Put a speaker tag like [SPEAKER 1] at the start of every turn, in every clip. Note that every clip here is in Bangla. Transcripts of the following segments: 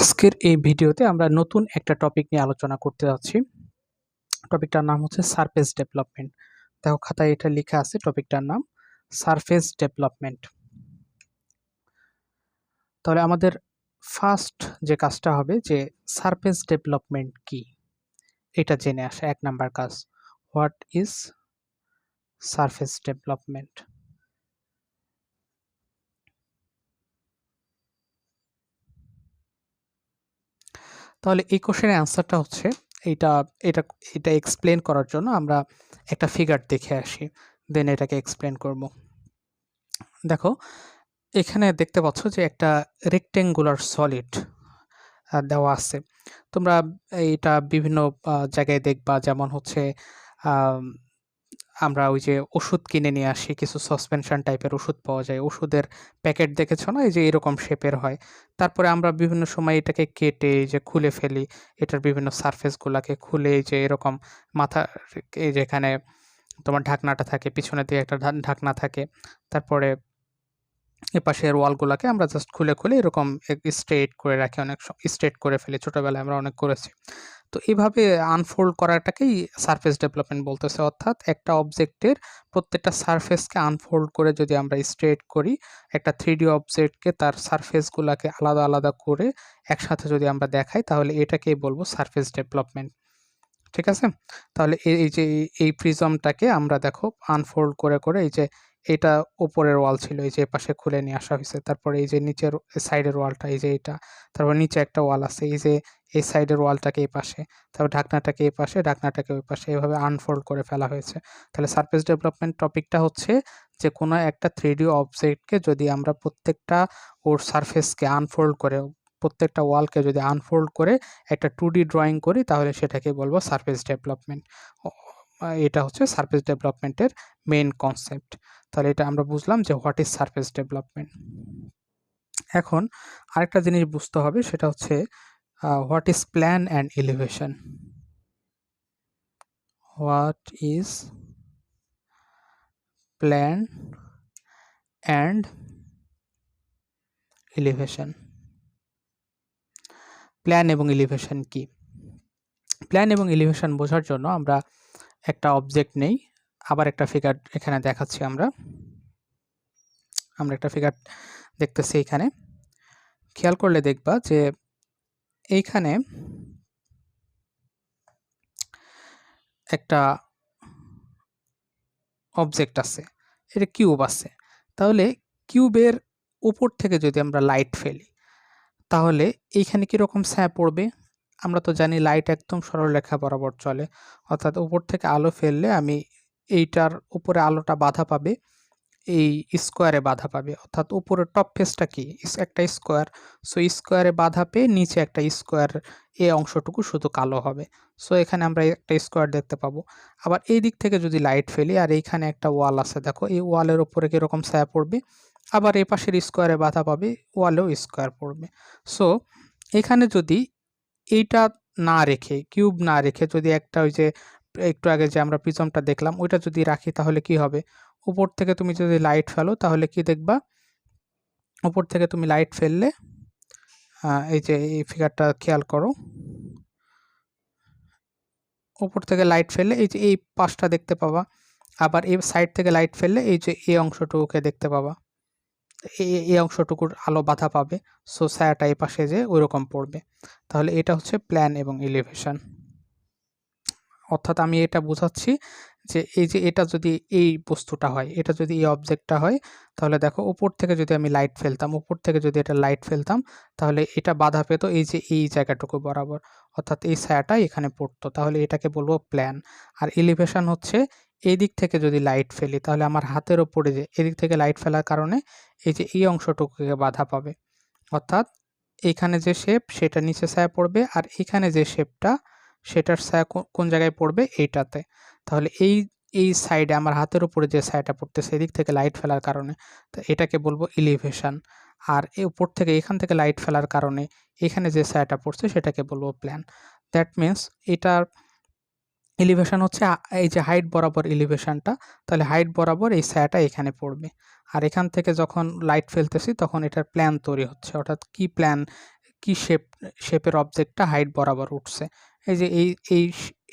[SPEAKER 1] আজকের এই ভিডিওতে আমরা নতুন একটা টপিক নিয়ে আলোচনা করতে যাচ্ছি। টপিকটার নাম হচ্ছে সারফেস ডেভেলপমেন্ট। দেখো খাতায় এটা লেখা আছে, টপিকটার নাম সারফেস ডেভেলপমেন্ট। তাহলে আমাদের ফার্স্ট যে কাজটা হবে যে সারফেস ডেভেলপমেন্ট কি এটা জেনে আসা, 1 নাম্বার কাজ। What is surface development? তাহলে এই কোশ্চেনের অ্যান্সারটা হচ্ছে এইটা এটা এটা এক্সপ্লেন করার জন্য আমরা একটা ফিগার দেখে আসি, দেন এটাকে এক্সপ্লেন করব। দেখো এখানে দেখতে পাচ্ছ যে একটা রেক্টেঙ্গুলার সলিড দেওয়া আছে। তোমরা এইটা বিভিন্ন জায়গায় দেখবা, যেমন হচ্ছে আম, আমরা ওই যে ওষুধ কিনে নিয়ে আসি, কিছু সাসপেনশন টাইপের ওষুধ পাওয়া যায়, ওষুধের প্যাকেট দেখেছো না, এই যে এরকম শেপের হয়। তারপরে আমরা বিভিন্ন সময় এটাকে কেটে এই যে খুলে ফেলি, এটার বিভিন্ন সারফেস গুলাকে খুলে এই যে এরকম মাথা, এই যে এখানে তোমার ঢাকনাটা থাকে, পিছনে দিয়ে একটা ঢাকনা থাকে, তারপরে এপাশের ওয়ালগুলাকে আমরা জাস্ট খুলে খুলে এরকম স্ট্রেট করে রাখি, অনেক স্ট্রেট করে ফেলি, ছোটবেলায় আমরা অনেক করেছি। তো এইভাবে আনফোল্ড করাটাকেই সারফেস ডেভেলপমেন্ট বলতেছে, অর্থাৎ একটা অবজেক্টের প্রত্যেকটা সারফেসকে আনফোল্ড করে যদি আমরা স্ট্রেট করি, একটা 3D অবজেক্টকে তার সারফেসগুলোকে আলাদা আলাদা করে একসাথে যদি আমরা দেখাই, তাহলে এটাকেই বলবো সারফেস ডেভেলপমেন্ট। ঠিক আছে? তাহলে এই যে এই প্রিজমটাকে আমরা দেখো আনফোল্ড করে করে এই যে এটা উপরের ওয়াল ছিল, এই যে এপাশে খুলে নিয়ে আসা হয়েছে। তারপরে এই যে নিচের সাইডের ওয়ালটা, এই যে এটা, তারপর নিচে একটা ওয়াল আছে, এই যে এই সাইডের ওয়ালটাকে এই পাশে, তারপর ঢাকনাটাকে এই পাশে, ঢাকনাটাকে ওই পাশে, এভাবে আনফোল্ড করে ফেলা হয়েছে। তাহলে সারফেস ডেভেলপমেন্ট টপিকটা হচ্ছে যে কোনো একটা 3D অবজেক্টকে যদি আমরা প্রত্যেকটা ওর সারফেসকে আনফোল্ড করে, প্রত্যেকটা ওয়ালকে যদি আনফোল্ড করে একটা 2D ড্রয়িং করি, তাহলে সেটাকে বলবো সারফেস ডেভেলপমেন্ট। এটা হচ্ছে সারফেস ডেভেলপমেন্টের মেইন কনসেপ্ট। তাহলে এটা আমরা বুঝলাম যে হোয়াট ইজ সারফেস ডেভেলপমেন্ট। এখন আরেকটা জিনিস বুঝতে হবে, সেটা হচ্ছে what is plan and elevation. What is plan and elevation. Plan এবং এলিভেশন কি? প্ল্যান এবং এলিভেশন বোঝার জন্য আমরা একটা অবজেক্ট নেই, আবার একটা ফিগার এখানে দেখাচ্ছি। আমরা একটা ফিগার দেখতেছি এখানে, খেয়াল করলে দেখবা যে এইখানে একটা অবজেক্ট আছে, এটা কিউব আছে। তাহলে কিউবের উপর থেকে যদি আমরা লাইট ফেলি, তাহলে এইখানে কীরকম ছায়া পড়বে? আমরা তো জানি লাইট একদম সরলরেখা বরাবর চলে, অর্থাৎ উপর থেকে আলো ফেললে আমি এইটার উপরে আলোটা বাধা পাবে, এই স্কোয়ারে বাধা পাবে, অর্থাৎ উপরের টপ ফেসটা কি একটা স্কোয়ার, সো স্কোয়ারে বাধা পেয়ে নিচে একটা স্কোয়ার, এই অংশটুকু শুধু কালো হবে। সো এখানে আমরা একটা স্কোয়ার দেখতে পাবো। আবার এই দিক থেকে যদি লাইট ফেলি, আর এইখানে একটা ওয়াল আছে, দেখো এই ওয়ালের উপরে কীরকম ছায়া পড়বে, আবার এই পাশের স্কোয়ারে বাধা পাবে, ওয়ালেও স্কোয়ার পড়বে। সো এখানে যদি এইটা না রেখে, কিউব না রেখে, যদি একটা ওই যে একটু আগে যে আমরা প্রিজমটা দেখলাম ওইটা যদি রাখি, তাহলে কি হবে? উপর থেকে তুমি যদি লাইট ফেলো, তাহলে কি দেখবা? উপর থেকে তুমি লাইট ফেললে, এই যে এই ফিগারটা খেয়াল করো, উপর থেকে লাইট ফেললে এই যে এই পাশটা দেখতে পাবা, আবার এই সাইড থেকে লাইট ফেললে এই যে এই অংশটুকুকে দেখতে পাবা, এই অংশটুকুর আলো বাধা পাবে। সো ছায়াটা এই পাশে যে ওইরকম পড়বে। তাহলে এটা হচ্ছে প্ল্যান এবং এলিভেশন। অর্থাৎ আমি এটা বোঝাচ্ছি যে এই যে এটা যদি এই বস্তুটা হয়, এটা যদি এই অবজেক্টটা হয়, তাহলে দেখো উপর থেকে যদি আমি লাইট ফেলতাম, উপর থেকে যদি এটা লাইট ফেলতাম, তাহলে এটা বাধা পেত এই যে এই জায়গাটুকু বরাবর, অর্থাৎ এই ছায়াটা এখানে পড়তো। তাহলে এটাকে বলবো প্ল্যান। আর এলিভেশন হচ্ছে এই দিক থেকে যদি লাইট ফেলি, তাহলে আমার হাতের ওপরে যে এদিক থেকে লাইট ফেলার কারণে এই যে এই অংশটুকুকে বাধা পাবে, অর্থাৎ এইখানে যে শেপ সেটা নিচে ছায়া পড়বে, আর এখানে যে শেপটা সেটার ছায়া কোন জায়গায় পড়বে? এইটাতে। তাহলে এই সাইডে আমার হাতের উপরে যে ছায়াটা পড়তেছে এদিক থেকে লাইট ফেলার কারণে, তো এটাকে বলবো এলিভেশন। আর উপর থেকে এখান থেকে লাইট ফেলার কারণে এখানে যে ছায়াটা পড়ছে সেটাকে বলবো প্ল্যান। দ্যাট মিন্স এটার এলিভেশন হচ্ছে এই যে হাইট বরাবর এলিভেশনটা, তাহলে হাইট বরাবর এই ছায়াটা এখানে পড়বে। আর এখান থেকে যখন লাইট ফেলতেছি তখন এটার প্ল্যান তৈরি হচ্ছে, অর্থাৎ কি প্ল্যান, কি শেপের অবজেক্টটা হাইট বরাবর উঠছে। এই যে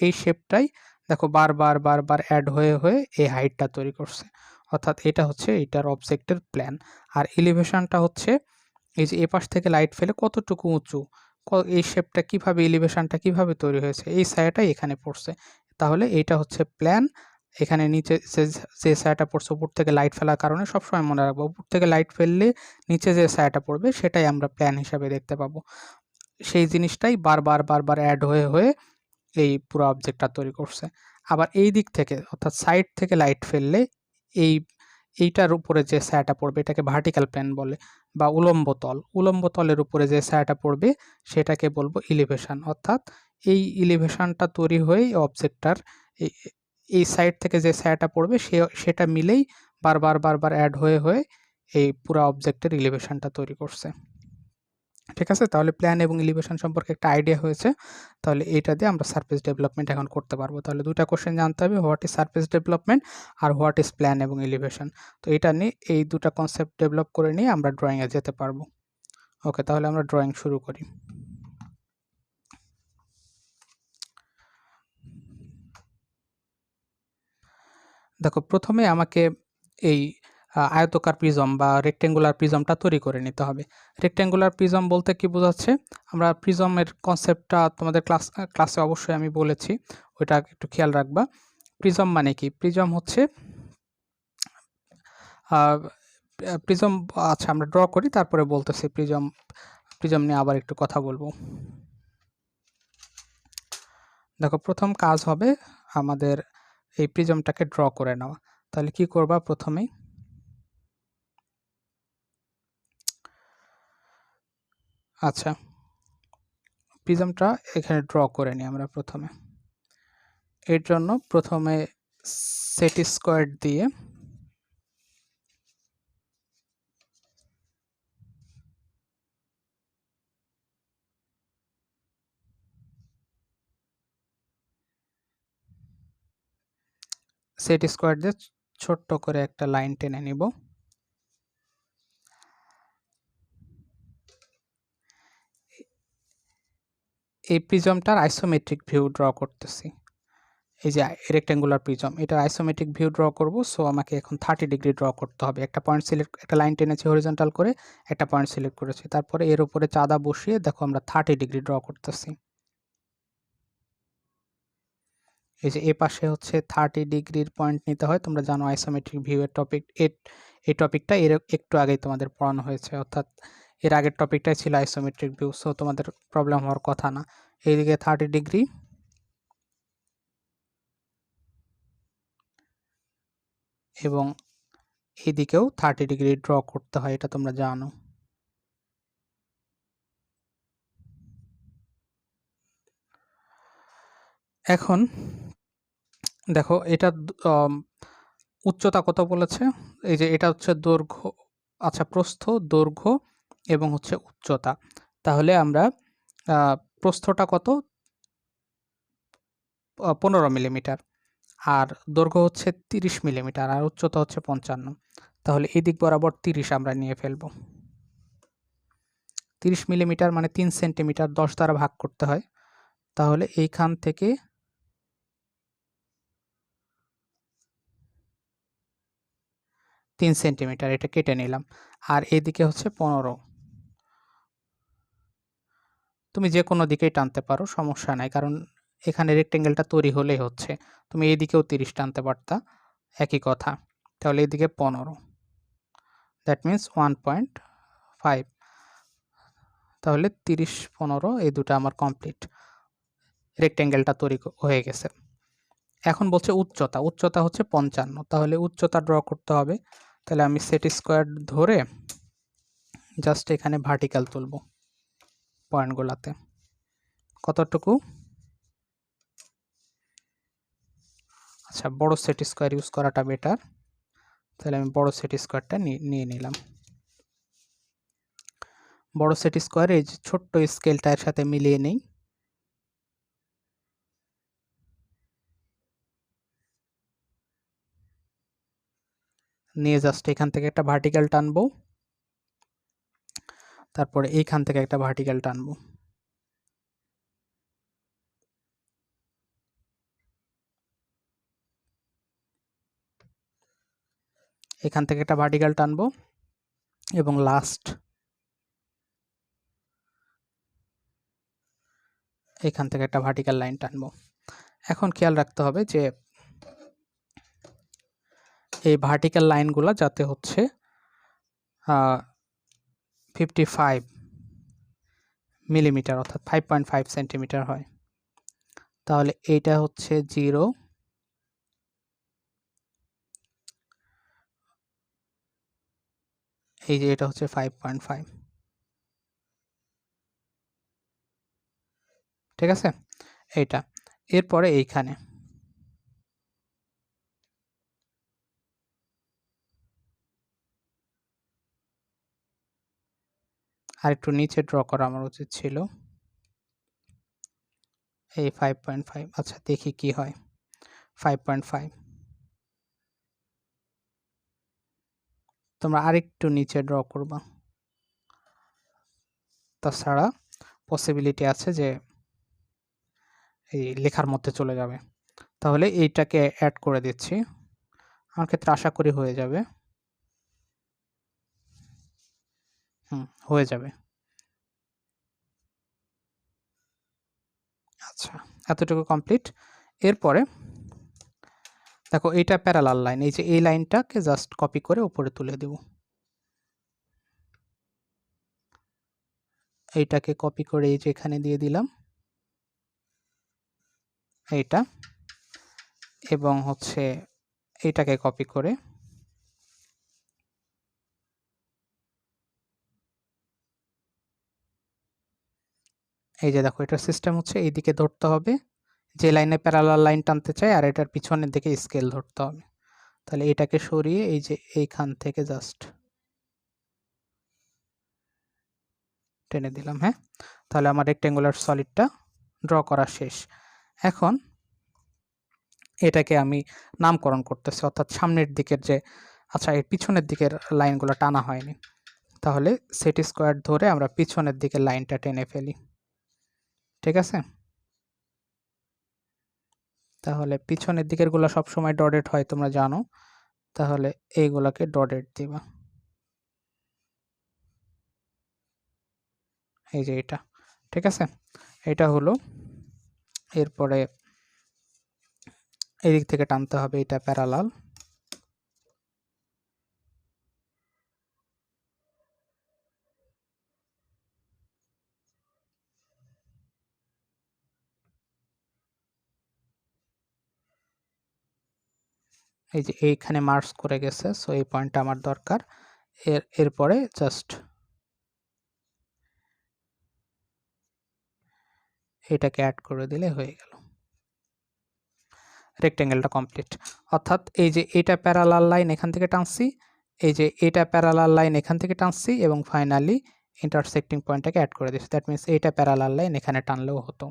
[SPEAKER 1] এই শেপটাই দেখো বারবার বারবার অ্যাড হয়ে হয়ে এই হাইটটা তৈরি করছে। অর্থাৎ এটা হচ্ছে এটার অবজেক্টের প্ল্যান। আর এলিভেশনটা হচ্ছে এই যে এপাশ থেকে লাইট ফেলে কতটুকু উঁচু, এই শেপটা কিভাবে, এলিভেশনটা কিভাবে তৈরি হয়েছে, এই ছায়াটাই এখানে পড়ছে। তাহলে এইটা হচ্ছে প্ল্যান। এখানে নিচে যে ছায়াটা পড়ছে উপর থেকে লাইট ফেলার কারণে সবসময় মনে রাখবো, উপর থেকে লাইট ফেললে নিচে যে ছায়াটা পড়বে সেটাই আমরা প্ল্যান হিসাবে দেখতে পাবো। সেই জিনিসটাই বারবার বারবার অ্যাড হয়ে হয়ে এই পুরো অবজেক্টটা তৈরি করছে। আবার এই দিক থেকে অর্থাৎ সাইড থেকে লাইট ফেললে এই এইটার উপরে যে ছায়াটা পড়বে এটাকে ভার্টিক্যাল প্লেন বলে, বা উলম্ব তলের উপরে যে ছায়াটা পড়বে সেটাকে বলবো ইলিভেশন। অর্থাৎ এই ইলিভেশনটা তৈরি হয়েই অবজেক্টটার এই এই সাইড থেকে যে ছায়াটা পড়বে সেটা মিলেই বারবার বারবার অ্যাড হয়ে হয়ে এই পুরো অবজেক্টের ইলিভেশনটা তৈরি করছে। ঠিক আছে? তাহলে প্ল্যান এবং এলিভেশন সম্পর্কে একটা আইডিয়া হয়েছে। তাহলে এইটা দিয়ে আমরা সারফেস ডেভেলপমেন্ট এখন করতে পারবো। তাহলে ২ টা কোয়েশ্চেন জানতে হবে, হোয়াট ইজ সারফেস ডেভেলপমেন্ট আর হোয়াট ইজ প্ল্যান এবং এলিভেশন। তো এটা নিয়ে এই ২ টা কনসেপ্ট ডেভেলপ করে নিয়ে আমরা ড্রয়িং এ যেতে পারবো। ওকে, তাহলে আমরা ড্রয়িং শুরু করি। দেখো প্রথমে আমাকে এই আয়তাকার প্রিজম বা রেক্টেঙ্গুলার প্রিজমটা তৈরি করে নিতে হবে। রেক্টেঙ্গুলার প্রিজম বলতে কি বোঝাচ্ছে? আমরা প্রিজমের কনসেপ্টটা তোমাদের ক্লাসে অবশ্যই আমি বলেছি, ওইটা একটু খেয়াল রাখবা। প্রিজম মানে কি? প্রিজম হচ্ছে প্রিজম, আচ্ছা আমরা ড্র করি তারপরে বলতেছি। প্রিজম নিয়ে আবার একটু কথা বলবো। দেখো প্রথম কাজ হবে আমাদের এই প্রিজমটাকে ড্র করে নেওয়া। তাহলে কি করবা? প্রথমেই আচ্ছা প্রিজমটা এখানে ড্র করে নিই আমরা প্রথমে। এর জন্য প্রথমে সেট স্কোয়ার দিয়ে ছোট্ট করে একটা লাইন টেনে নিব। এই প্রিজমটার আইসোমেট্রিক ভিউ ড্র করতেছি। এই যে রেক্টেঙ্গুলার প্রিজম, এটার আইসোমেট্রিক ভিউ ড্র করব। সো আমাকে এখন 30 ডিগ্রি ড্র করতে হবে। একটা লাইন টেনেছি হরিজন্টাল করে, একটা পয়েন্ট সিলেক্ট করেছি, তারপরে এর উপরে চাঁদা বসিয়ে দেখো আমরা 30 ডিগ্রি ড্র করতেছি। এই যে এই পাশে হচ্ছে 30 ডিগ্রির পয়েন্ট নিতে হয়। তোমরা জানো আইসোমেট্রিক ভিউ এর টপিক, এই টপিকটা এর একটু আগেই তোমাদের পড়ানো হয়েছে, অর্থাৎ এর আগের টপিকটাই ছিল আইসোমেট্রিক ভিউ। সো তোমাদের প্রবলেম হওয়ার কথা না। এইদিকে 30 ডিগ্রি এবং এইদিকেও 30 ডিগ্রি ড্র করতে হয়, এটা তোমরা জানো। এখন দেখো এটা উচ্চতা কত বলেছে? এই যে এটা হচ্ছে দৈর্ঘ্য, আচ্ছা প্রস্থ, দৈর্ঘ্য এবং হচ্ছে উচ্চতা। তাহলে আমরা প্রস্থটা কত? 15 মিলিমিটার, আর দৈর্ঘ্য হচ্ছে 30 মিলিমিটার, আর উচ্চতা হচ্ছে 55। তাহলে এই দিক বরাবর 30 আমরা নিয়ে ফেলব। 30 মিলিমিটার মানে 3 সেন্টিমিটার, 10 দ্বারা ভাগ করতে হয়। তাহলে এইখান থেকে 3 সেন্টিমিটার এটা কেটে নিলাম। আর এদিকে হচ্ছে 15। তুমি যে কোনো দিকেই টানতে পারো, সমস্যা নাই, কারণ এখানে রেক্টেঙ্গেলটা তৈরি হলেই হচ্ছে। তুমি এইদিকেও 30 টানতে পারতা, একই কথা। তাহলে এদিকে 15, দ্যাট মিন্স 1.5। তাহলে 30, 15 এই দুটো আমার কমপ্লিট, রেক্টেঙ্গেলটা তৈরি হয়ে গেছে। এখন বলছে উচ্চতা, উচ্চতা হচ্ছে 55। তাহলে উচ্চতা ড্র করতে হবে। তাহলে আমি সেট স্কোয়ার ধরে জাস্ট এখানে ভার্টিক্যাল তুলব পয়েন্টগুলোতে। কতটুকু? আচ্ছা বড় সেট স্কোয়ার ইউজ করাটা বেটার। তাহলে আমি বড় সেট স্কোয়ারটা নিয়ে নিলাম। বড় সেট স্কোয়ার এই যে ছোট্ট স্কেলটা এর সাথে মিলিয়ে নেই। নিয়ে জাস্ট এখান থেকে একটা ভার্টিক্যাল টানবো। তারপরে এইখান থেকে একটা ভার্টিক্যাল টানবো, এখান থেকে একটা ভার্টিক্যাল টানবো এবং লাস্ট এখান থেকে একটা ভার্টিক্যাল লাইন টানবো। এখন খেয়াল রাখতে হবে যে এই ভার্টিক্যাল লাইনগুলো যাতে হচ্ছে 55 মিলিমিটার অর্থাৎ 5.5 সেন্টিমিটার হয়। তাহলে এইটা হচ্ছে 0, এই যে এটা হচ্ছে 5.5, ঠিক আছে এইটা। এরপরে এইখানে আর একটু নিচে ড্র করা আমার উচিত ছিল, এই 5.5, আচ্ছা দেখি কি হয়। 5.5 তোমরা আরেকটু নিচে ড্র করবা, তাছাড়া পসিবিলিটি আছে যে এই লেখার মধ্যে চলে যাবে। তাহলে এইটাকে অ্যাড করে দিচ্ছি, আমার ক্ষেত্রে আশা করি হয়ে যাবে। হয়ে যাবে। আচ্ছা, এতটুকু কমপ্লিট। এরপরে দেখো এইটা প্যারালাল লাইন, এই যে এই লাইনটাকে জাস্ট কপি করে উপরে তুলে দেব, এইটাকে কপি করে এই যে এখানে দিয়ে দিলাম এইটা, এবং হচ্ছে এইটাকে কপি করে এই যে দেখো এটার সিস্টেম হচ্ছে এইদিকে ধরতে হবে, যে লাইনে প্যারালাল লাইন টানতে চাই, আর এটার পিছনের দিকে স্কেল ধরতে হবে। তাহলে এটাকে সরিয়ে এই যে এইখান থেকে জাস্ট টেনে দিলাম। হ্যাঁ, তাহলে আমার রেক্টেঙ্গুলার সলিডটা ড্র করা শেষ। এখন এটাকে আমি নামকরণ করতেছি, অর্থাৎ সামনের দিকের যে, আচ্ছা এর পিছনের দিকের লাইনগুলো টানা হয়নি, তাহলে সেট স্কোয়ার ধরে আমরা পিছনের দিকের লাইনটা টেনে ফেলি, ঠিক আছে। তাহলে পিছনের দিকের গুলো সবসময় ডটেড হয় তোমরা জানো, তাহলে এইগুলাকে ডটেড দিবা, এই যে এটা, ঠিক আছে। এটা হলো, এরপরে এদিক থেকে টানতে হবে, এটা প্যারালাল, এই যে এইখানে মার্কস করে গেছে, সো এই পয়েন্টটা আমার দরকার। এরপরে জাস্ট এটাকে অ্যাড করে দিলে হয়ে গেল, রেক্টেঙ্গেলটা কমপ্লিট। অর্থাৎ এই যে এটা প্যারালাল লাইন এখান থেকে টানছি, এই যে এটা প্যারালাল লাইন এখান থেকে টানছি, এবং ফাইনালি ইন্টারসেক্টিং পয়েন্টটাকে অ্যাড করে দিচ্ছি। দ্যাট মিনস এইটা প্যারালাল লাইন এখানে টানলেও হতো,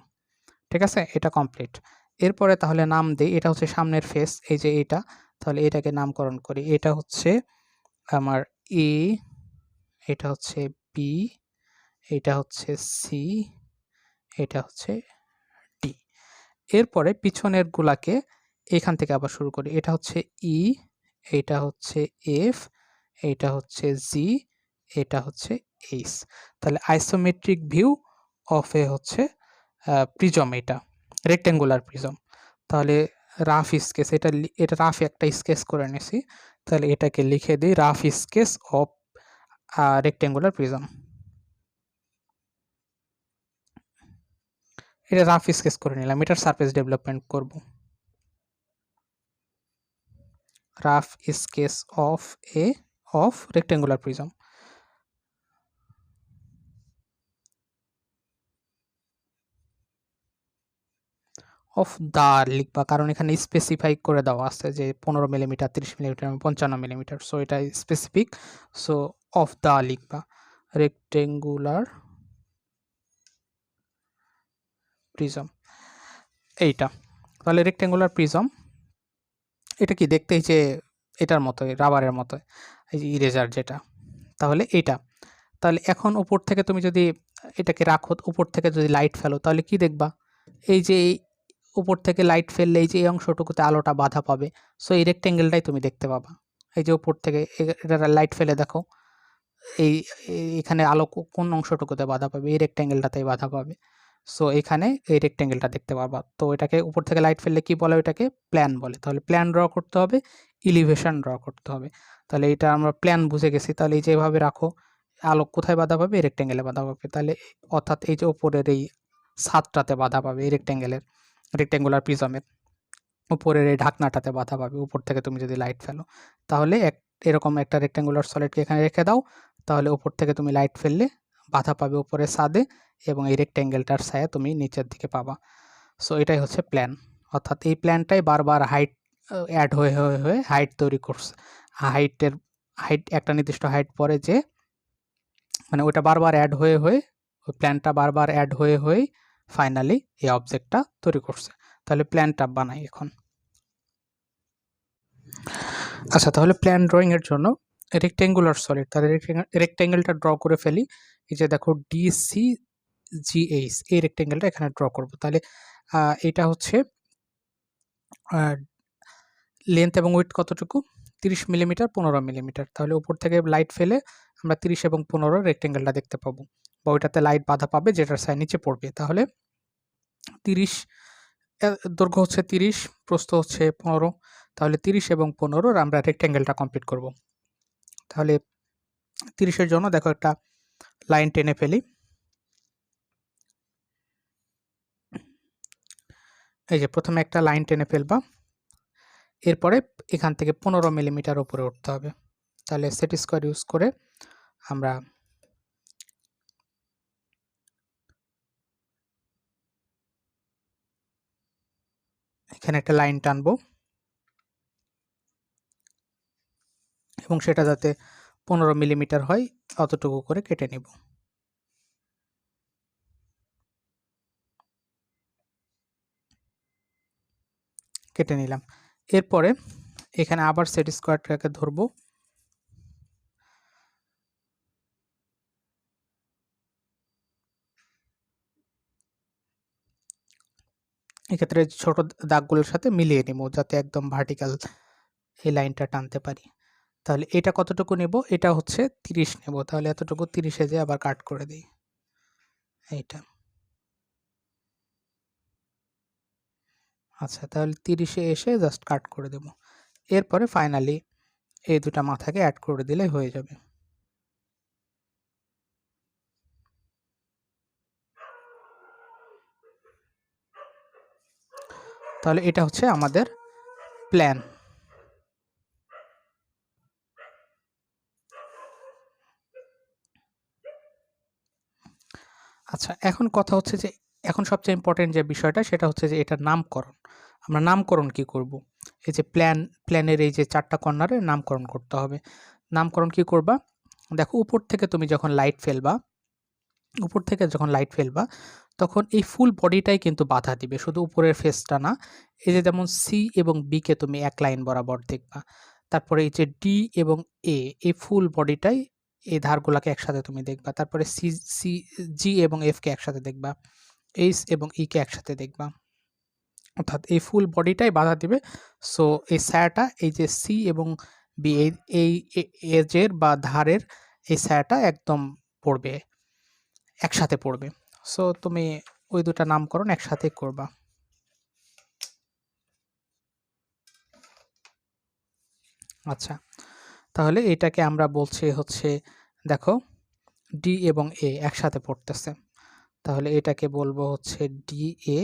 [SPEAKER 1] ঠিক আছে। এটা কমপ্লিট। এরপরে তাহলে নাম দিই, এটা হচ্ছে সামনের ফেস, এই যে এটা, তাহলে এটাকে নামকরণ করি। এটা হচ্ছে আমার এ, এটা হচ্ছে বি, এটা হচ্ছে সি, এটা হচ্ছে ডি। এরপরে পিছনের গুলাকে এখান থেকে আবার শুরু করি। এটা হচ্ছে ই, এটা হচ্ছে এফ, এটা হচ্ছে জি, এটা হচ্ছে এইচ। তাহলে আইসোমেট্রিক ভিউ অফ এ হচ্ছে প্রিজম, এটা রেক্টেঙ্গুলার প্রিজম। তাহলে রাফ স্কেচ, এটা রাফ একটা স্কেচ করে নিছি, তাহলে এটাকে লিখে দিই rough sketch of rectangular prism. এটা রাফ স্কেচ করে নিলাম, এটার সারফেস ডেভেলপমেন্ট করব। Rough sketch of rectangular prism. Of the লিখবা, কারণ এখানে স্পেসিফাই করে দেওয়া আছে যে 15 মিলিমিটার, 30 মিলিমিটার, 55 মিলিমিটার, সো এটা স্পেসিফিক, সো অফ দা লিখবা। রেক্টেঙ্গুলার প্রিজম, এইটা। তাহলে রেক্টেঙ্গুলার প্রিজম, এটা কি দেখতে যে এটার মতোই, রাবারের মতোই, এই যে ইরেজার যেটা, তাহলে এইটা। তাহলে এখন উপর থেকে তুমি যদি এটাকে রাখো, উপর থেকে যদি লাইট ফেলো তাহলে কি দেখবা? এই যে উপর থেকে লাইট ফেললে এই যে এই অংশটুকুতে আলোটা বাধা পাবে। সো এই রেক্টেঙ্গেলটাই তুমি দেখতে পাবা। এই যে উপর থেকে এটা লাইট ফেলে দেখো, এখানে আলো কোন অংশটুকুতে বাধা পাবে? এই রেক্টেঙ্গেলটাতেই বাধা পাবে। সো এখানে এই রেক্টেঙ্গেলটা দেখতে পাবা। তো এটাকে উপর থেকে লাইট ফেললে কি বলে? ওইটাকে প্ল্যান বলে। তাহলে প্ল্যান ড্র করতে হবে, ইলিভেশন ড্র করতে হবে। তাহলে এটা আমরা প্ল্যান বুঝে গেছি। তাহলে এই যে এভাবে রাখো, আলো কোথায় বাধা পাবে? এই রেক্টেঙ্গেলে বাধা পাবে। তাহলে অর্থাৎ এই যে উপরের এই ছাদটাতে বাধা পাবে, এই রেক্টেঙ্গুলার প্রিজমের উপরের এই ঢাকনাটাতে বাধা পাবে উপর থেকে তুমি যদি লাইট ফেলো। তাহলে এরকম একটা রেক্টেঙ্গুলার সলিডকে এখানে রেখে দাও, তাহলে উপর থেকে তুমি লাইট ফেললে বাধা পাবে উপরে ছাদে, এবং এই রেক্টেঙ্গেলটার ছায়া তুমি নিচের দিকে পাবা। সো এটাই হচ্ছে প্ল্যান। অর্থাৎ এই প্ল্যানটাই বারবার হাইট অ্যাড হয়ে হয়ে হয়ে হাইট তৈরি করছে। হাইট একটা নির্দিষ্ট হাইট পরে যে, মানে ওটা বারবার অ্যাড হয়ে হয়ে, ওই প্ল্যানটা বারবার অ্যাড হয়ে হয়ে ফাইনালি এই অবজেক্টটা তৈরি করছে। তাহলে প্ল্যানটা বানাই এখন। আচ্ছা, তাহলে প্ল্যান ড্রয়িং এর জন্য রেক্টেঙ্গুলার সলিড, তাহলে রেক্টেঙ্গেলটা ড্র করে ফেলি। এই যে দেখো DCGH, এই রেক্টেঙ্গেলটা এখানে ড্র করব। তাহলে এটা হচ্ছে লেন্থ এবং উইডথ কতটুকু? 30 মিলিমিটার, 15 মিলিমিটার। তাহলে উপর থেকে লাইট ফেলে আমরা 30 এবং 15 রেক্টেঙ্গেলটা দেখতে পাবো, বা ওইটাতে লাইট বাধা পাবে যেটার ছায়া নিচে পড়বে। তাহলে 30 দৈর্ঘ্য হচ্ছে 30, প্রস্থ হচ্ছে 15। তাহলে 30 এবং 15 আমরা রেক্টেঙ্গেলটা কমপ্লিট করব। তাহলে 30-এর জন্য দেখো একটা লাইন টেনে ফেলি। এই যে প্রথমে একটা লাইন টেনে ফেলবা, এরপরে এখান থেকে 15 মিলিমিটার উপরে উঠতে হবে। তাহলে সেট স্কোয়ার ইউজ করে আমরা এখানে একটা লাইন টানবো, এবং সেটা যাতে 15 মিলিমিটার হয় অতটুকু করে কেটে নিব। কেটে নিলাম। এরপরে এখানে আবার সেট স্কোয়ারটাকে ধরবো, এক্ষেত্রে ছোট দাগগুলোর সাথে মিলিয়ে নিব যাতে একদম ভার্টিক্যাল এই লাইনটা টানতে পারি। তাহলে এটা কতটুকু নেব? এটা হচ্ছে 30 নেব। তাহলে এতটুকু 30-এ যে আবার কাট করে দিই এইটা। আচ্ছা, তাহলে 30-এ এসে জাস্ট কাট করে দেব। এরপরে ফাইনালি এই দুটা মাথাকে অ্যাড করে দিলে হয়ে যাবে। তাহলে এটা হচ্ছে আমাদের প্ল্যান। আচ্ছা, এখন কথা হচ্ছে যে এখন সবচেয়ে ইম্পর্টেন্ট যে বিষয়টা সেটা হচ্ছে যে এটার নামকরণ। আমরা নামকরণ কি করব? এই যে প্ল্যানের এই যে 4টা কর্নারের নামকরণ করতে হবে। নামকরণ কি করবা? দেখো উপর থেকে তুমি যখন লাইট ফেলবা তখন এই ফুল বডিটাই কিন্তু বাধা দিবে, শুধু উপরের ফেসটা না। এই যে যেমন সি এবং বি কে তুমি এক লাইন বরাবর দেখবা। তারপরে এই যে ডি এবং এ, এই ফুল বডিটাই এই ধারগুলাকে একসাথে তুমি দেখবা। তারপরে জি এবং এফ কে একসাথে দেখবা, এইচ এবং ই কে একসাথে দেখবা। অর্থাৎ এই ফুল বডিটাই বাধা দিবে। সো এই ছায়াটা এই যে সি এবং বি, এই এজের বা ধারের এই ছায়াটা একদম পড়বে, একসাথে পড়বে। সো তুমি ওই দুটা নামকরণ একসাথে করবা। আচ্ছা, তাহলে এটাকে আমরা বলছি হচ্ছে, দেখো ডি এবং এ একসাথে পড়তেছে, তাহলে এটাকে বলবো হচ্ছে ডি এ,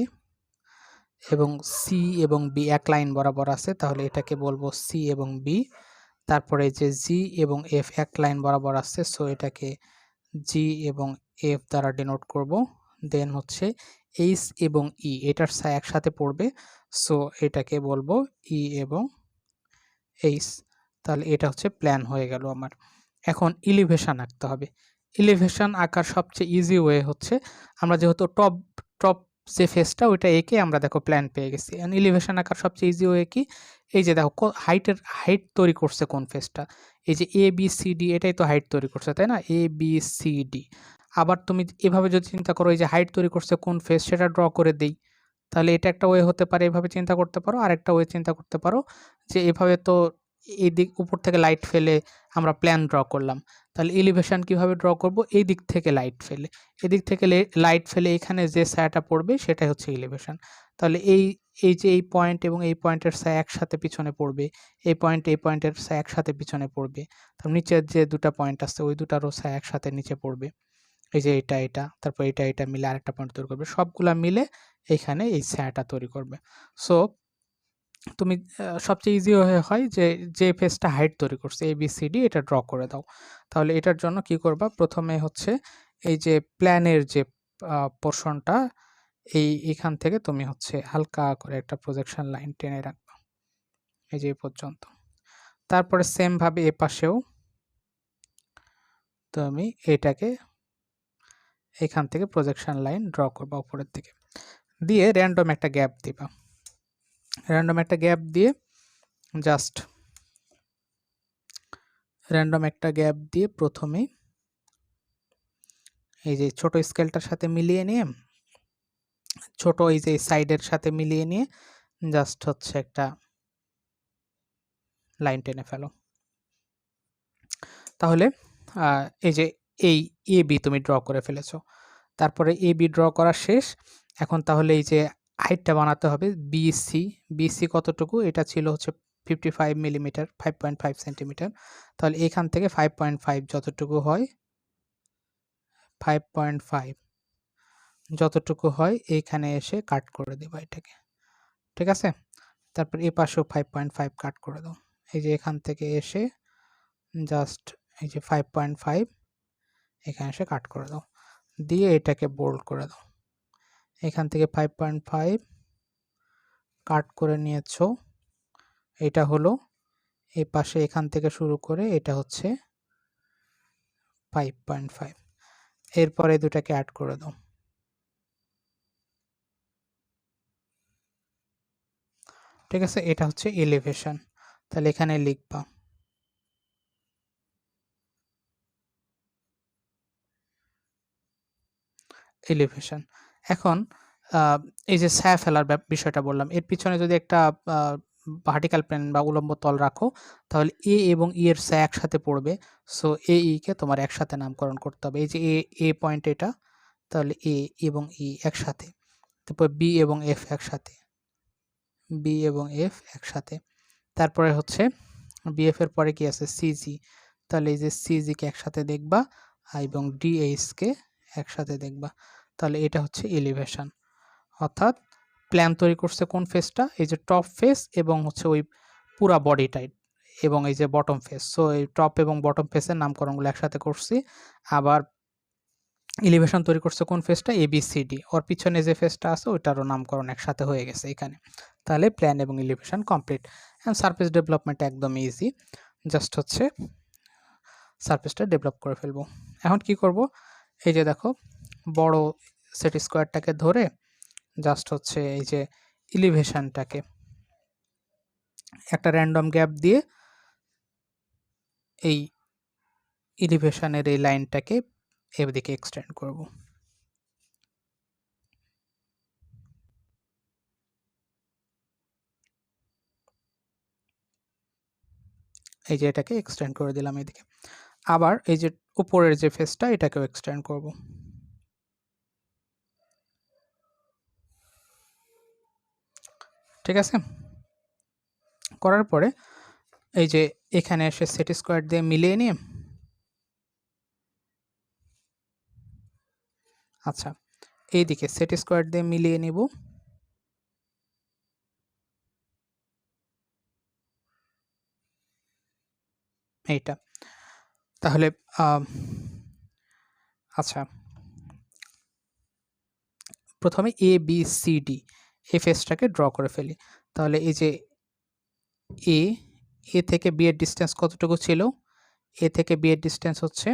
[SPEAKER 1] এবং সি এবং বি এক লাইন বরাবর আছে, তাহলে এটাকে বলবো সি এবং বি। তারপরে যে জি এবং এফ এক লাইন বরাবর আছে, সো এটাকে জি এবং এফ দ্বারা ডিনোট করব। দেন হচ্ছে এইচ এবং ই, এটার ছায়া একসাথে পড়বে, সো এটাকে বলবো ই এবং এইচ। তাহলে এটা হচ্ছে প্ল্যান হয়ে গেল আমার। এখন ইলিভেশন আঁকতে হবে। ইলিভেশন আঁকার সবচেয়ে ইজি ওয়ে হচ্ছে, আমরা যেহেতু টপ যে ফেসটা ওইটা এঁকে আমরা দেখো প্ল্যান পেয়ে গেছি। এন্ড ইলিভেশন আঁকার সবচেয়ে ইজি ওয়ে কি? এই যে দেখো হাইট তৈরি করছে কোন ফেসটা, এই যে এ বি সি ডি এটাই তো হাইট তৈরি করছে, তাই না? A B C D. আবার তুমি এভাবে যদি চিন্তা করো, এই যে হাইট তৈরি করছে কোন ফেস, সেটা ড্র করে দেই। তাহলে এটা একটা ওয়ে হতে পারে, এভাবে চিন্তা করতে পারো। আরেকটা ওয়ে চিন্তা করতে পারো যে এভাবে তো এই দিক উপর থেকে লাইট ফেলে আমরা প্ল্যান ড্র করলাম, তাহলে এলিভেশন কিভাবে ড্র করব? এই দিক থেকে লাইট ফেলে, এদিক থেকে লাইট ফেলে এখানে যে ছায়াটা পড়বে সেটাই হচ্ছে এলিভেশন। তাহলে এই যে এই পয়েন্ট এবং এই পয়েন্টের ছায়া একসাথে পিছনে পড়বে, এই পয়েন্টের ছায়া একসাথে পিছনে পড়বে, তারপর নিচের যে দুটা পয়েন্ট আছে ওই দুটারও ছায়া একসাথে নিচে পড়বে। এই যে এটা তারপর এটা মিলে আরেকটা পয়েন্ট তৈরি করবে, সবগুলা মিলে এখানে এই ছায়াটা তৈরি করবে। সো তুমি সবচেয়ে ইজি হয় যে যে ফেসটা হাইট তৈরি করছে এ বি সি ডি, এটা ড্র করে দাও। তাহলে এটার জন্য কি করবা, প্রথমে হচ্ছে এই যে প্ল্যানের যে পোর্শনটা, এখান থেকে তুমি হচ্ছে হালকা করে একটা প্রজেকশন লাইন টেনে রাখবা এই যে এই পর্যন্ত। তারপরে সেম ভাবে এ পাশেও তুমি এটাকে এখান থেকে প্রজেকশন লাইন ড্র করবা উপরের দিকে, দিয়ে র্যান্ডম একটা গ্যাপ দিবা। র্যান্ডম একটা গ্যাপ দিয়ে জাস্ট প্রথমেই এই যে ছোট স্কেলটার সাথে মিলিয়ে নিয়ে, ছোট এই যে সাইডের সাথে মিলিয়ে নিয়ে জাস্ট হচ্ছে একটা লাইন টেনে ফেলো। তাহলে এই যে এই এ বি তুমি ড্র করে ফেলেছো। তারপরে এ বি ড্র করা শেষ। এখন তাহলে এই যে হাইটটা বানাতে হবে বিসি কতটুকু, এটা ছিল হচ্ছে 55 মিলিমিটার, 5.5 সেন্টিমিটার। তাহলে এখান থেকে 5.5 যতটুকু হয়, 5.5 যতটুকু হয় এইখানে এসে কাট করে দেবা এটাকে, ঠিক আছে? তারপর এই পাশেও 5.5 কাট করে দাও। এই যে এখান থেকে এসে জাস্ট এই যে 5.5 এখানে এসে কাট করে দাও, দিয়ে এটাকে বোল্ড করে দাও। এখান থেকে 5.5 কাট করে নিয়েছো, এটা হলো এই পাশে এখান থেকে শুরু করে এটা হচ্ছে 5.5। এরপরে দুটাকে অ্যাড করে দাও, ঠিক আছে? এটা হচ্ছে এলিভেশন। তাহলে এখানে লিখবা এলিভেশন। এখন এই যে ছায়া ফেলার বিষয়টা বললাম, এর পিছনে যদি একটা ভার্টিক্যাল প্লেন বা উলম্ব তল রাখো, তাহলে এ এবং ই এর ছায়া একসাথে পড়বে। সো এ ই কে তোমার একসাথে নামকরণ করতে হবে। এই যে এ পয়েন্ট এটা, তাহলে এ এবং ই একসাথে। তারপর বি এবং এফ একসাথে, বি এবং এফ একসাথে। তারপরে হচ্ছে বিএফ এর পরে কি আছে, সিজি। তাহলে এই যে সিজি কে একসাথে দেখবা এবং ডিএইচ কে একসাথে দেখবা। তাহলে এটা হচ্ছে এলিভেশন। অর্থাৎ প্ল্যান তৈরি করছে কোন ফেসটা, এই যে টপ ফেস এবং হচ্ছে ওই পুরা বডি টাইপ এবং এই যে বটম ফেস। সো এই টপ এবং বটম ফেসের নামকরণগুলো একসাথে করছি। আবার এলিভেশন তৈরি করছে কোন ফেসটা, এবিসিডি, ওর পিছনে যে ফেসটা আছে ওইটারও নামকরণ একসাথে হয়ে গেছে এখানে। তাহলে প্ল্যান এবং elevation complete. And surface development একদম ইজি, জাস্ট হচ্ছে সারফেসটা ডেভেলপ করে ফেলবো। এখন কি করব, এই যে দেখো বড় সেট স্কোয়ারটাকে ধরে জাস্ট হচ্ছে এই যে এলিভেশনটাকে একটা র্যান্ডম গ্যাপ দিয়ে এই এলিভেশনের এই লাইনটাকে এদিকে এক্সটেন্ড করব। এই যে এটাকে এক্সটেন্ড করে দিলাম এদিকে। আবার এই যে উপরের যে ফেসটা এটাকেও এক্সটেন্ড করব। ঠিক আছে? করার পরে এই যে এখানে এসে সেট স্কোয়ার দিয়ে মিলিয়ে নিয়ে, আচ্ছা এইদিকে সেট স্কোয়ার দিয়ে মিলিয়ে নিব। এইটা তাহলে আচ্ছা প্রথমে এ বি সি ডি এই ফেসটাকে ড্র করে ফেলি। তাহলে এই যে এ এ থেকে বি এর ডিস্টেন্স কতটুকু ছিল, এ থেকে বি এর ডিস্টেন্স হচ্ছে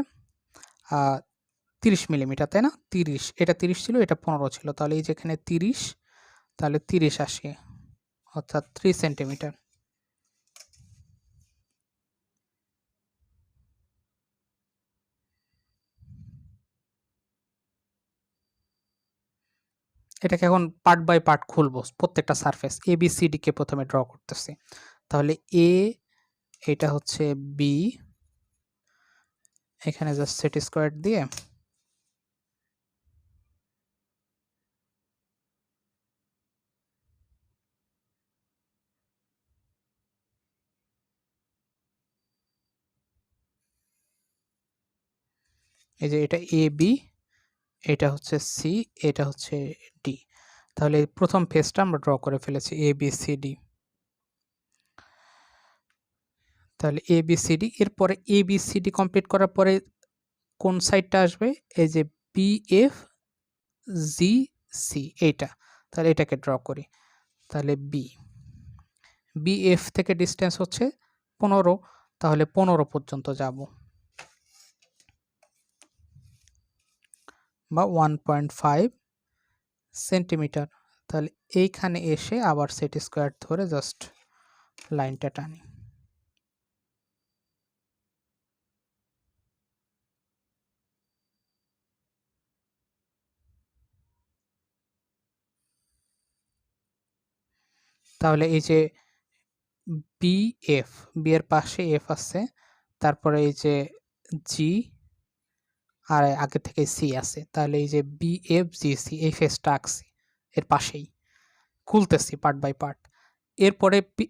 [SPEAKER 1] 30 মিলিমিটার, তাই না? 30, এটা 30 ছিল, এটা 15 ছিল। তাহলে এই যেখানে 30, তাহলে 30 আসে, অর্থাৎ 3 সেন্টিমিটার। এটাকে এখন পার্ট বাই পার্ট খুলবো, প্রত্যেকটা surface A B C D কে প্রথমে ড্র করতেছি। তাহলে এ, এটা হচ্ছে বি, এখানে জাস্ট সেট স্কোয়ার দিয়ে এই যে এটা এ বি, এটা হচ্ছে সি, এটা হচ্ছে ডি। তাহলে প্রথম ফেজটা আমরা ড্র করে ফেলেছি এ বি সি ডি। তাহলে এ বি সি ডি, এরপরে A B C D complete করার পরে কোন সাইডটা আসবে? এই যে বি এফ জি সি, এইটা। তাহলে এটাকে ড্র করি। তাহলে বি, বি এফ থেকে ডিস্টেন্স হচ্ছে 15, তাহলে 15 পর্যন্ত যাব, বা 1.5 সেন্টিমিটার। তাহলে এইখানে এসে আবার সেট স্কোয়ার ধরে জাস্ট লাইনটা টানি। তাহলে এই যে বি এফ, বি এর পাশে এফ আছে, তারপরে এই যে জি, আর আগে থেকে সি আছে। তাহলে এই যে বি এফ জি সি, এই ফেসটা আঁকছি এর পাশেই, খুলতেছি পার্ট বাই পার্ট।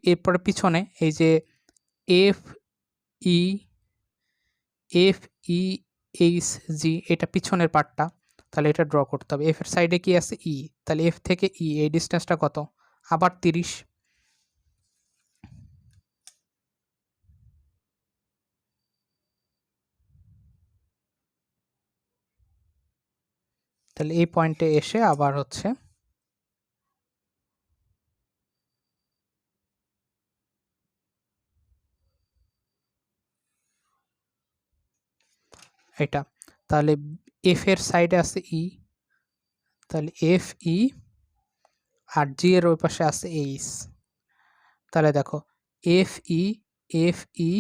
[SPEAKER 1] এরপরে পিছনে এই যে F E, F E H G, এটা পিছনের পার্টটা, তাহলে এটা ড্র করতে হবে। এফ এর সাইডে কি আছে? ই, তাহলে এফ থেকে ই এই ডিস্টেন্সটা কত? আবার 30। তাহলে এই পয়েন্টে এসে আবার হচ্ছে এটা। তাহলে এফ এর সাইডে আছে ই, তাহলে এফ ই, আর জি এর ওই পাশে আছে এইচ। তাহলে দেখো F E, F E,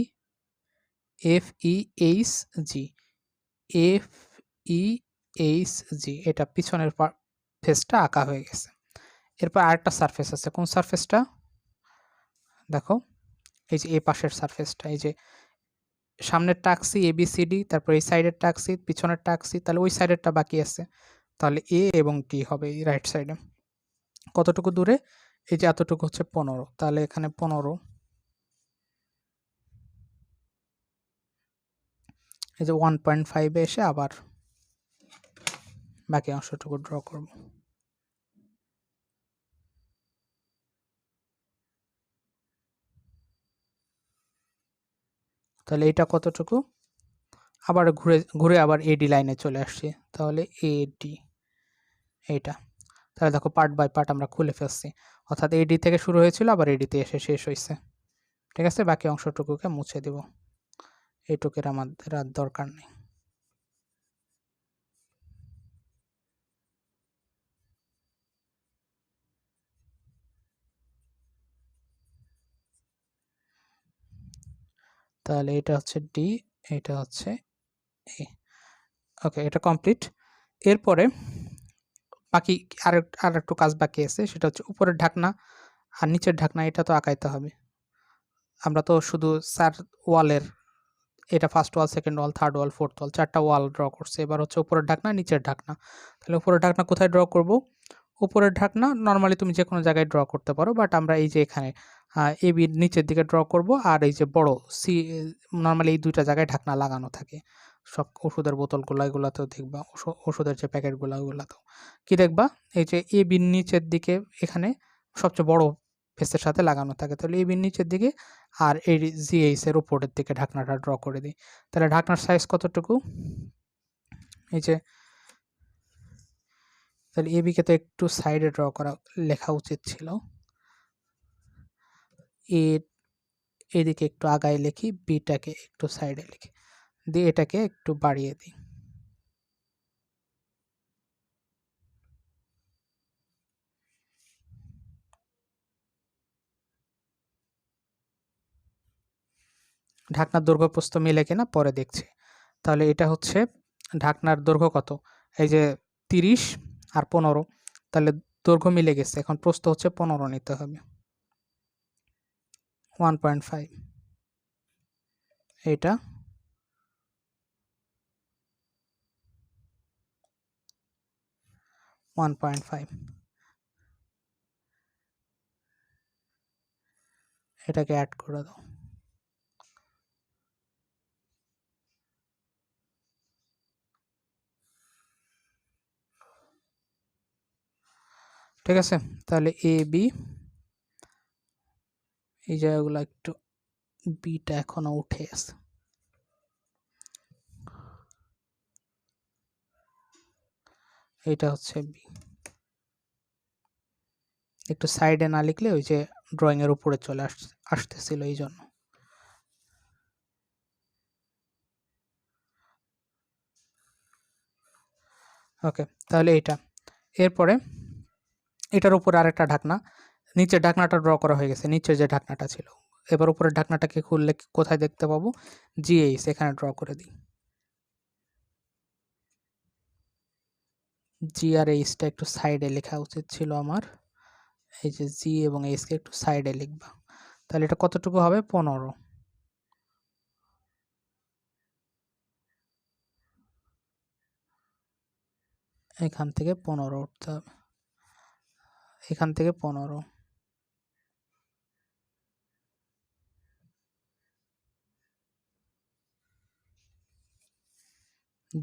[SPEAKER 1] F E H G, F E H G, এটা পিছনের ফেসটা আঁকা হয়ে গেছে। এরপর আরেকটা সারফেস আছে, কোন সারফেসটা? দেখো এই যে এই পাশের সারফেসটা, এই যে সামনের taxi A B C D, তারপর এই সাইডের টাক্সি, পিছনের টাক্সি, তাহলে ওই সাইডেরটা বাকি আছে। তাহলে এ এবং টি হবে এই রাইট সাইডে। কতটুকু দূরে? এই যে এতটুকু হচ্ছে 15, তাহলে এখানে 15, এই যে 1.5 এ এসে আবার বাকি অংশটুকু ড্র করব। তাহলে এটা কতটুকু? আবার ঘুরে ঘুরে আবার এডি লাইনে চলে আসছি, তাহলে এডি এইটা। তাহলে দেখো পার্ট বাই পার্ট আমরা খুলে ফেলছি, অর্থাৎ এডি থেকে শুরু হয়েছিল আবার এডিতে এসে শেষ হয়েছে। ঠিক আছে, বাকি অংশটুকুকে মুছে দেব, এইটুকের আমাদের আর দরকার নেই। তাহলে এটা হচ্ছে ডি, এটা হচ্ছে এ। ওকে, এটা কমপ্লিট। এরপরে বাকি আর একটু কাজ বাকি আছে, সেটা হচ্ছে উপরের ঢাকনা আর নিচের ঢাকনা, এটা তো আঁকাইতে হবে। আমরা তো শুধু স্যার ওয়ালের, এটা ফার্স্ট ওয়াল, সেকেন্ড ওয়াল, থার্ড ওয়াল, ফোর্থ ওয়াল, 4টা ওয়াল ড্র করছে। এবার হচ্ছে উপরের ঢাকনা, নিচের ঢাকনা। তাহলে উপরের ঢাকনা কোথায় ড্র করব? উপরের ঢাকনা নর্মালি তুমি যে কোনো জায়গায় ড্র করতে পারো, বাট আমরা এই যে এখানে এ বির নিচের দিকে ড্র করব। আর এই যে বড় সি, নর্মালি এই দুইটা জায়গায় ঢাকনা লাগানো থাকে সব ওষুধের বোতলগুলো, এগুলাতেও দেখবা, ওষুধের যে প্যাকেটগুলো, ওগুলাতেও কি দেখবা, এই যে এ বির নিচের দিকে এখানে সবচেয়ে বড় ফেসের সাথে লাগানো থাকে। তাহলে এ বির নিচের দিকে আর এই জিএইচ এর উপরের দিকে ঢাকনাটা ড্র করে দিই। তাহলে ঢাকনার সাইজ কতটুকু? এই যে, তাহলে এ বিকে তো একটু সাইডে ড্র করা, লেখা উচিত ছিল। এ এদিকে একটু আগায় লিখি, বিটাকে একটু সাইডে লিখি, দিয়ে এটাকে একটু বাড়িয়ে দিই। ঢাকনার দৈর্ঘ্য প্রস্থ মিলে কিনা পরে দেখছি। তাহলে এটা হচ্ছে ঢাকনার দৈর্ঘ্য কত? এই যে 30 আর 15, তাহলে দৈর্ঘ্য মিলে গেছে, এখন প্রস্থ হচ্ছে 15 নিতে হবে। 1.5 এটা 1.5 এটাকে অ্যাড করে দাও। ঠিক আছে, তাহলে এ বি, এই জায়গাগুলো একটু, বিটা এখনো উঠে আছে, এটা হচ্ছে বি। একটু সাইডে না লিখলে ওই যে ড্রয়িং এর উপরে চলে আসতেছিল এই জন্য। ওকে, তাহলে এইটা, এরপরে এটার উপরে আরেকটা ঢাকনা, নিচের ঢাকনাটা ড্র করা হয়ে গেছে, নিচের যে ঢাকনাটা ছিল। এবার উপরের ঢাকনাটাকে খুললে কোথায় দেখতে পাবো? জিএইচ, এখানে ড্র করে দিই। জি আর এইচটা একটু সাইডে লেখা উচিত ছিল আমার, এই যে জি এবং এইচকে একটু সাইডে লিখবা। তাহলে এটা কতটুকু হবে? 15। এখান থেকে 15 উঠতে হবে, এখান থেকে 15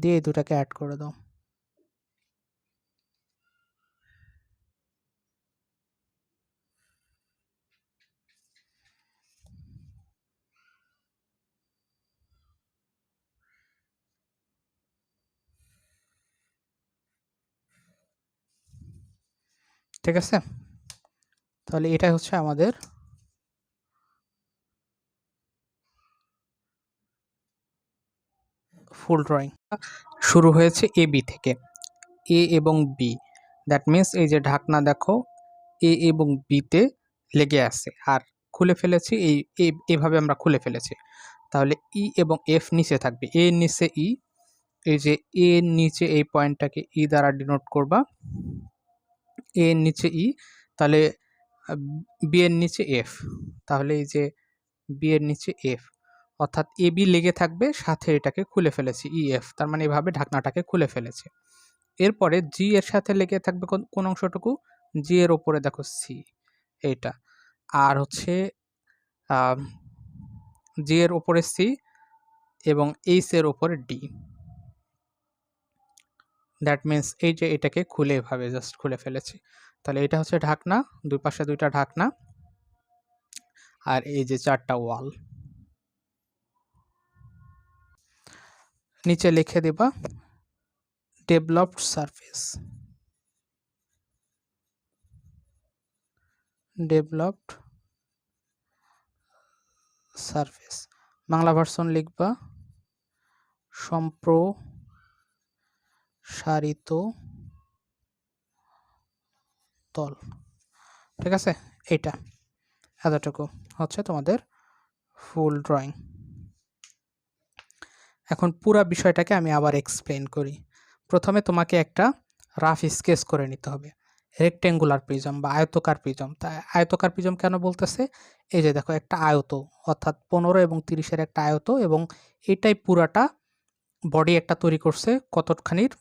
[SPEAKER 1] দিয়ে এই দুটাকে অ্যাড করে দাও। ঠিক আছে, তাহলে এটাই হচ্ছে আমাদের ফুল ড্রয়িং। শুরু হয়েছে এ বি থেকে, এ এবং বি, দ্যাট মিন্স এই যে ঢাকনা দেখো এ এবং বিতে লেগে আছে, আর খুলে ফেলেছি এইভাবে আমরা খুলে ফেলেছি। তাহলে ই এবং এফ নিচে থাকবে, এ নিচে ই, এই যে এ নিচে এই পয়েন্টটাকে ই দ্বারা ডিনোট করবা, এ নিচে ই, তাহলে বি এর নিচে এফ, তাহলে এই যে বি এর নিচে এফ, অর্থাৎ এ বি লেগে থাকবে, সাথে এটাকে খুলে ফেলেছি ই এফ, তার মানে এভাবে ঢাকনাটাকে খুলে ফেলেছে। এরপরে জি এর সাথে লেগে থাকবে কোন অংশটুকু? জি এর ওপরে দেখো সি, এইটা, আর হচ্ছে জি এর ওপরে সি এবং এইচ এর ওপরে ডি, দ্যাট মিন্স এই যে এটাকে খুলে এভাবে জাস্ট খুলে ফেলেছি। তাহলে এটা হচ্ছে ঢাকনা, দুই পাশে দুইটা ঢাকনা, আর এই যে চারটা ওয়াল। নিচে লিখে দেবা developed surface, developed surface, Bangla version লিখবা সম্প্রসারিত তল। ঠিক আছে, এইটা এতটুকু হচ্ছে তোমাদের ফুল ড্রয়িং। এখন পুরো বিষয়টাকে আমি আবার এক্সপ্লেন করি। প্রথমে তোমাকে একটা রাফ স্কেচ করে নিতে হবে, রেক্টেঙ্গুলার প্রিজম বা আয়তকার প্রিজম। তাই আয়তকার প্রিজম কেন বলতেছে? এই যে দেখো একটা আয়ত, অর্থাৎ 15 এবং 30-এর একটা আয়ত, এবং এটাই পুরাটা বডি একটা তৈরি করছে কতখানির,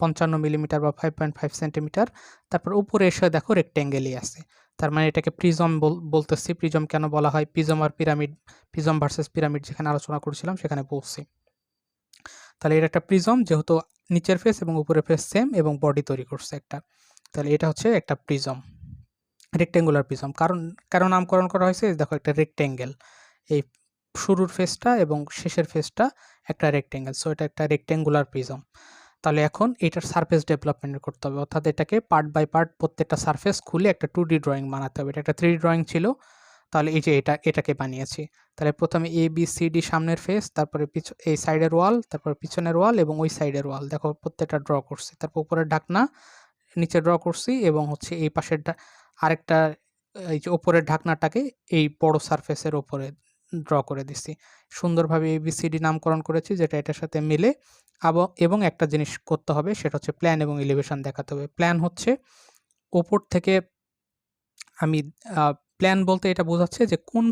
[SPEAKER 1] 55 মিলিমিটার বা 5.5 সেন্টিমিটার। তারপর উপরে এসে দেখো রেক্টেঙ্গেলই আছে, তার মানে এটাকে প্রিজম বলতেছি। প্রিজম কেন বলা হয়? প্রিজম আর পিরামিড, প্রিজম ভার্সেস পিরামিড যেখানে আলোচনা করেছিলাম সেখানে বলছি। তাহলে এটা একটা প্রিজম, যেহেতু নিচের ফেস এবং উপরের ফেস সেম এবং বডি তৈরি করছে একটা, তাহলে এটা হচ্ছে একটা প্রিজম, রেক্টেঙ্গুলার প্রিজম। কারণ নামকরণ করা হয়েছে, দেখো একটা রেক্টেঙ্গেল, এই শুরুর ফেসটা এবং শেষের ফেসটা একটা রেক্টেঙ্গেল, সো এটা একটা রেক্টেঙ্গুলার প্রিজম। তাহলে এখন এটার সারফেস ডেভেলপমেন্ট করতে হবে, অর্থাৎ এটাকে পার্ট বাই পার্ট প্রত্যেকটা সারফেস খুলে একটা 2D ড্রয়িং বানাতে হবে। এটা একটা 3D ড্রয়িং ছিল, তাহলে এই যে এটাকে বানিয়েছি। তাহলে প্রথমে এ বি সি ডি সামনের ফেস, তারপরে এই সাইডের ওয়াল, তারপর পিছনের ওয়াল এবং ওই সাইডের ওয়াল, দেখো প্রত্যেকটা ড্র করছি। তারপর উপরের ঢাকনা নিচে ড্র করছি, এবং হচ্ছে এই পাশের আরেকটা, এই যে ওপরের ঢাকনাটাকে এই বড় সারফেসের ওপরে ড্র করে দিছি। সুন্দরভাবে এবিসিডি নামকরণ করেছি, যেটা এটার সাথে মিলে। এবং একটা জিনিস করতে হবে, সেটা হচ্ছে প্ল্যান এবং এলিভেশন দেখাতে হবে। প্ল্যান হচ্ছে ওপর থেকে আমি প্ল্যান বলতে এটা বোঝাচ্ছে যে কোন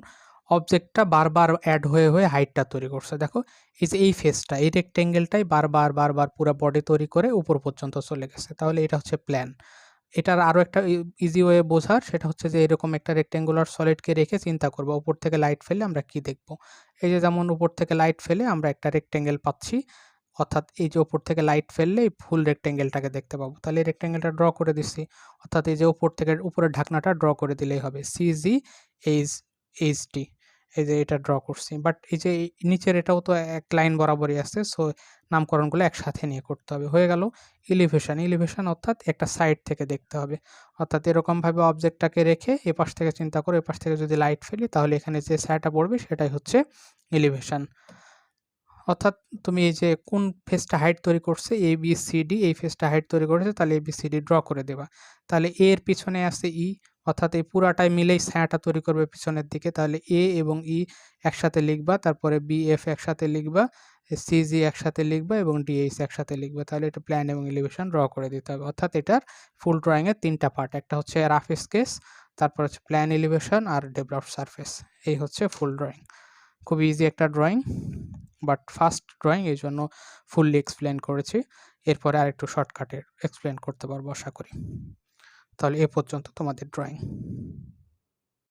[SPEAKER 1] অবজেক্টটা বারবার অ্যাড হয়ে হাইটটা তৈরি করছে। দেখো এই যে এই ফেসটা, এই রেক্টেঙ্গেলটাই বারবার পুরা বডি তৈরি করে উপর পর্যন্ত চলে গেছে। তাহলে এটা হচ্ছে প্ল্যান। এটার আরো একটা ইজি ওয়ে বোঝার, সেটা হচ্ছে যে এরকম একটা রেক্টেঙ্গুলার সলিডকে রেখে চিন্তা করবো উপর থেকে লাইট ফেললে আমরা কি দেখবো। এই যে যেমন উপর থেকে লাইট ফেলে আমরা একটা রেক্টেঙ্গেল পাচ্ছি, অর্থাৎ এই যে উপর থেকে লাইট ফেললে এই ফুল রেক্টেঙ্গেলটাকে দেখতে পাবো। তাহলে এই রেক্টেঙ্গেলটা ড্র করে দিচ্ছি, অর্থাৎ এই যে উপর থেকে উপরের ঢাকনাটা ড্র করে দিলেই হবে, সিজি এইচডি। এই যে এটা ড্র করছি, বাট এই যে নিচের এটাও তো এক লাইন বরাবরই আছে, সো নামকরণগুলো একসাথে নিয়ে করতে হবে। হয়ে গেল এলিভেশন অর্থাৎ একটা সাইড থেকে দেখতে হবে, অর্থাৎ এরকমভাবে অবজেক্টটাকে রেখে এপাশ থেকে চিন্তা করে এপাশ থেকে যদি লাইট ফেলি তাহলে এখানে যে ছায়াটা পড়বে সেটাই হচ্ছে এলিভেশন। অর্থাৎ তুমি এই যে কোন ফেসটা হাইট তৈরি করছে এ বি সি ডি, এই ফেসটা হাইট তৈরি করেছে, তাহলে A B C D draw করে দেবা। তাহলে এ এর পিছনে আছে ই, অর্থাৎ এই পুরাটাই মিলেই ছায়াটা তৈরি করবে পিছনের দিকে। তাহলে এ এবং ই একসাথে লিখবা, তারপরে বি এফ একসাথে লিখবা, সি জি একসাথে লিখবা এবং ডি এইচ একসাথে লিখবা। তাহলে এটা প্ল্যান এবং এলিভেশন ড্র করে দিতে হবে। অর্থাৎ এটার ফুল ড্রয়িং এর 3টা পার্ট, একটা হচ্ছে রাফ স্কেচ, তারপর হচ্ছে প্ল্যান, এলিভেশন আর ডেভেলপড সারফেস। এই হচ্ছে ফুল ড্রয়িং। খুব ইজি একটা ড্রয়িং, বাট ফার্স্ট ড্রয়িং, এই জন্য ফুললি এক্সপ্লেন করেছি। এরপরে আরেকটু শর্টকাটে এক্সপ্লেন করতে পারবো আশা করি। তাহলে এ পর্যন্ত তোমাদের ড্রয়িং।